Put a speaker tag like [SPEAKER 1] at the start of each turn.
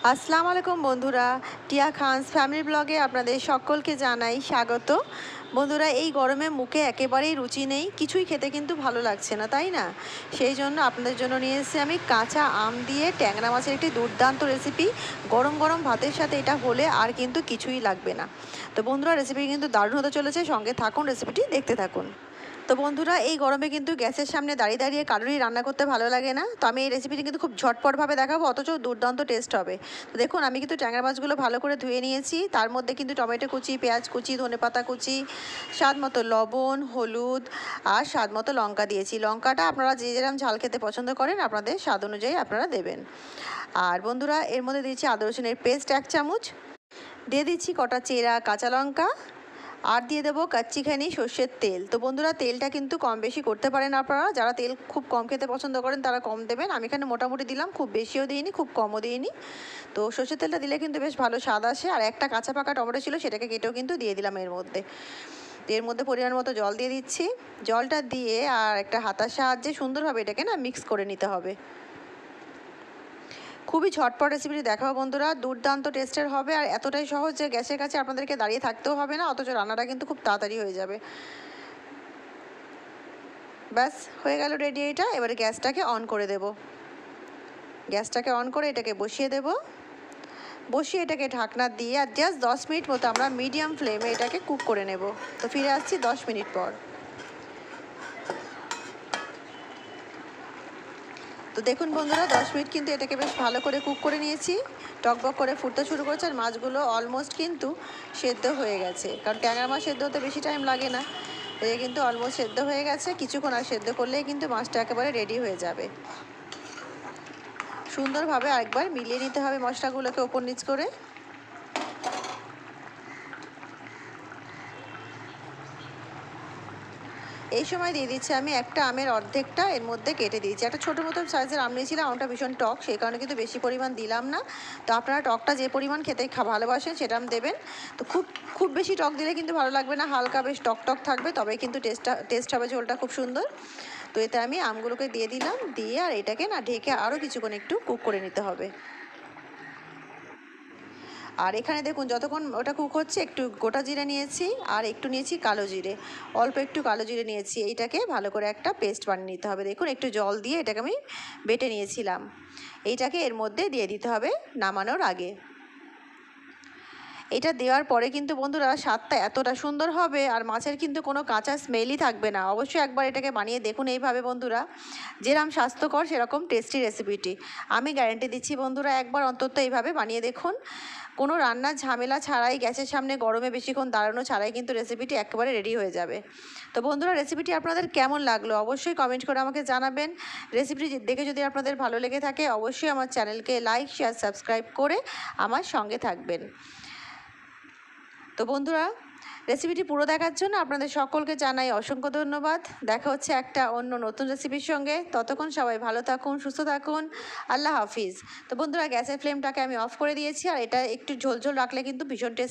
[SPEAKER 1] আসসালামু আলাইকুম বন্ধুরা, টিয়া খানস ফ্যামিলি ব্লগে আপনাদের সকলকে জানাই স্বাগত। বন্ধুরা, এই গরমে মুখে একেবারেই রুচি নেই, কিছুই খেতে কিন্তু ভালো লাগছে না, তাই না? সেই জন্য আপনাদের জন্য নিয়ে এসেছি আমি কাঁচা আম দিয়ে ট্যাংরা মাছের একটি দুর্দান্ত রেসিপি। গরম গরম ভাতের সাথে এটা হলে আর কিন্তু কিছুই লাগবে না। তো বন্ধুরা, রেসিপি কিন্তু দারুণ হতে চলেছে, সঙ্গে থাকুন, রেসিপিটি দেখতে থাকুন। তো বন্ধুরা, এই গরমে কিন্তু গ্যাসের সামনে দাঁড়িয়ে দাঁড়িয়ে কারোরই রান্না করতে ভালো লাগে না। তো আমি এই রেসিপিটি কিন্তু খুব ঝটপটভাবে দেখাবো, অথচ দুর্দান্ত টেস্ট হবে। তো দেখুন, আমি কিন্তু ট্যাংরা মাছগুলো ভালো করে ধুয়ে নিয়েছি। তার মধ্যে কিন্তু টমেটো কুচি, পেঁয়াজ কুচি, ধনেপাতা কুচি, স্বাদ মতো লবণ, হলুদ আর স্বাদ মতো লঙ্কা দিয়েছি। লঙ্কাটা আপনারা যে যেরকম ঝাল খেতে পছন্দ করেন আপনাদের স্বাদ অনুযায়ী আপনারা দেবেন। আর বন্ধুরা, এর মধ্যে দিয়েছি আদা রসুনের পেস্ট 1 চামচ, দিয়ে দিচ্ছি কটা চেরা কাঁচা লঙ্কা, আর দিয়ে দেবো কাচ্চিখানি সর্ষের তেল। তো বন্ধুরা, তেলটা কিন্তু কম বেশি করতে পারেন আপনারা, যারা তেল খুব কম খেতে পছন্দ করেন তারা কম দেবেন। আমি এখানে মোটামুটি দিলাম, খুব বেশিও দিইনি খুব কমও দিইনি। তো সর্ষের তেলটা দিলে কিন্তু বেশ ভালো স্বাদ আসে। আর একটা কাঁচা পাকা টমেটো ছিল, সেটাকে কেটেও কিন্তু দিয়ে দিলাম এর মধ্যে। এর মধ্যে পরিমাণ মতো জল দিয়ে দিচ্ছি। জলটা দিয়ে আর একটা হাতার সাহায্যে সুন্দরভাবে এটাকে মিক্স করে নিতে হবে। খুবই ঝটপট রেসিপিটি দেখাবো বন্ধুরা, দুর্দান্ত টেস্টের হবে আর এতটাই সহজ যে গ্যাসের কাছে আপনাদেরকে দাঁড়িয়ে থাকতেও হবে না, অথচ রান্নাটা কিন্তু খুব তাড়াতাড়ি হয়ে যাবে। ব্যাস হয়ে গেল রেডি এটা। এবারে গ্যাসটাকে অন করে দেব। গ্যাসটাকে অন করে এটাকে বসিয়ে দেব। বসিয়ে এটাকে ঢাকনা দিয়ে আর জাস্ট 10 মিনিট মতো আমরা মিডিয়াম ফ্লেমে এটাকে কুক করে নেব। তো ফিরে আসছি 10 মিনিট পর। তো দেখুন বন্ধুরা, 10 মিনিট কিন্তু এটাকে বেশ ভালো করে কুক করে নিয়েছি। টকবক করে ফুটতে শুরু করেছে আর মাছগুলো অলমোস্ট কিন্তু সেদ্ধ হয়ে গেছে, কারণ ট্যাংরা মাছ সেদ্ধ হতে বেশি টাইম লাগে না। এটা কিন্তু অলমোস্ট সেদ্ধ হয়ে গেছে, কিছুক্ষণ আর সেদ্ধ করলেই কিন্তু মাছটা একেবারে রেডি হয়ে যাবে। সুন্দরভাবে আরেকবার মিলিয়ে নিতে হবে মশলাগুলোকে ওপর নিচ করে। এই সময় দিয়ে দিচ্ছি আমি একটা আমের অর্ধেকটা এর মধ্যে কেটে দিয়েছি। একটা ছোটো মতো সাইজের আম নিয়েছিলাম, আমটা ভীষণ টক, সেই কারণে কিন্তু বেশি পরিমাণ দিলাম না। তো আপনারা টকটা যে পরিমাণ খেতে ভালোবাসেন সেটা দেবেন। তো খুব খুব বেশি টক দিলে কিন্তু ভালো লাগবে না, হালকা বেশ টক টক থাকবে, তবেই কিন্তু টেস্ট হবে ঝোলটা খুব সুন্দর। তো এতে আমি আমগুলোকে দিয়ে দিলাম, দিয়ে আর এটাকে ঢেকে আরও কিছুক্ষণ একটু কুক করে নিতে হবে। আর এখানে দেখুন, যতক্ষণ ওটা কুক হচ্ছে একটু গোটা জিরে নিয়েছি আর একটু নিয়েছি কালো জিরে, অল্প একটু কালো জিরে নিয়েছি। এইটাকে ভালো করে একটা পেস্ট বানিয়ে নিতে হবে। দেখুন, একটু জল দিয়ে এটাকে আমি বেটে নিয়েছিলাম। এইটাকে এর মধ্যে দিয়ে দিতে হবে নামানোর আগে। এটা দেওয়ার পরে কিন্তু বন্ধুরা স্বাদটা এতটা সুন্দর হবে আর মাছের কিন্তু কোনো কাঁচা স্মেলই থাকবে না। অবশ্যই একবার এটাকে বানিয়ে দেখুন এইভাবে বন্ধুরা, যেরকম স্বাস্থ্যকর সেরকম টেস্টি রেসিপিটি। আমি গ্যারান্টি দিচ্ছি বন্ধুরা, একবার অন্তত এইভাবে বানিয়ে দেখুন। কোনো রান্নার ঝামেলা ছাড়াই, গ্যাসের সামনে গরমে বেশিক্ষণ দাঁড়ানো ছাড়াই কিন্তু রেসিপিটি একেবারে রেডি হয়ে যাবে। তো বন্ধুরা, রেসিপিটি আপনাদের কেমন লাগলো অবশ্যই কমেন্ট করে আমাকে জানাবেন। রেসিপিটি দেখে যদি আপনাদের ভালো লেগে থাকে অবশ্যই আমার চ্যানেলকে লাইক শেয়ার সাবস্ক্রাইব করে আমার সঙ্গে থাকবেন। তো বন্ধুরা, রেসিপিটি পুরো দেখার জন্য আপনাদের সকলকে জানাই অসংখ্য ধন্যবাদ। দেখা হচ্ছে একটা অন্য নতুন রেসিপির সঙ্গে। ততক্ষণ সবাই ভালো থাকুন, সুস্থ থাকুন। আল্লাহ হাফিজ। তো বন্ধুরা, গ্যাসের ফ্লেমটাকে আমি অফ করে দিয়েছি আর এটা একটু ঝোল ঝোল রাখলে কিন্তু ভীষণ টেস্ট